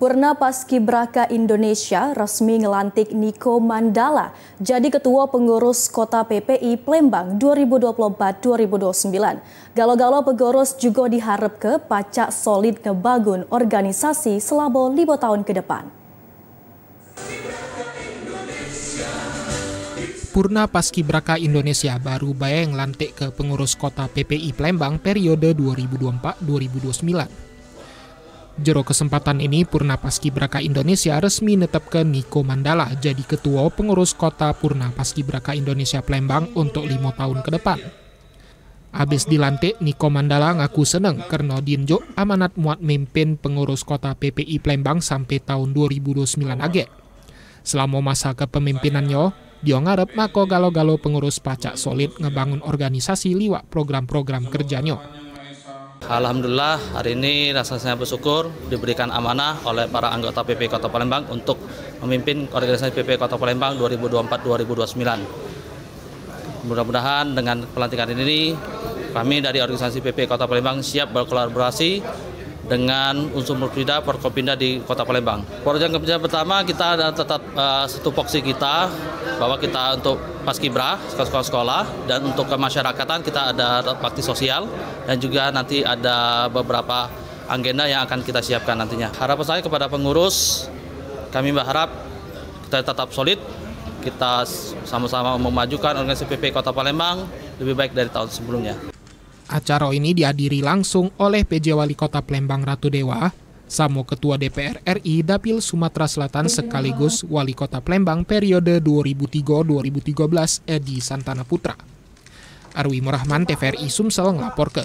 Purna Paskibraka Indonesia resmi ngelantik Niko Mandala jadi Ketua Pengurus Kota PPI Plembang 2024-2029. Galo-galo pengurus juga diharap ke pacak solid ngebangun organisasi selama 5 tahun ke depan. Purna Paskibraka Indonesia baru bae ngelantik ke pengurus Kota PPI Plembang periode 2024-2029. Jero kesempatan ini, Purna Paskibraka Indonesia resmi netapkan Niko Mandala jadi Ketua Pengurus Kota Purna Paskibraka Indonesia Plembang untuk 5 tahun ke depan. Habis dilantik, Niko Mandala ngaku seneng karena dinjuk amanat muat mimpin pengurus Kota PPI Plembang sampai tahun 2029 age. Selama masa kepemimpinannya, dia ngarep mako galo-galo pengurus pacak solid ngebangun organisasi liwat program-program kerjanya. Alhamdulillah, hari ini rasanya bersyukur diberikan amanah oleh para anggota PPI Kota Palembang untuk memimpin organisasi PPI Kota Palembang 2024-2029. Mudah-mudahan dengan pelantikan ini, kami dari organisasi PPI Kota Palembang siap berkolaborasi dengan unsur Murpida, Forkopimda di Kota Palembang. Program kerja pertama kita ada tetap satu fokus kita bahwa kita untuk Paskibra, sekolah-sekolah, dan untuk kemasyarakatan kita ada bakti sosial dan juga nanti ada beberapa agenda yang akan kita siapkan nantinya. Harapan saya kepada pengurus, kami berharap kita tetap solid, kita sama-sama memajukan organisasi PPI Kota Palembang lebih baik dari tahun sebelumnya. Acara ini dihadiri langsung oleh PJ Wali Kota Plembang Ratu Dewa, sama Ketua DPR RI Dapil Sumatera Selatan sekaligus Wali Kota Plembang periode 2003-2013 Edi Santana Putra. Arwi Murahman, TVRI Sumsel ngelapor ke.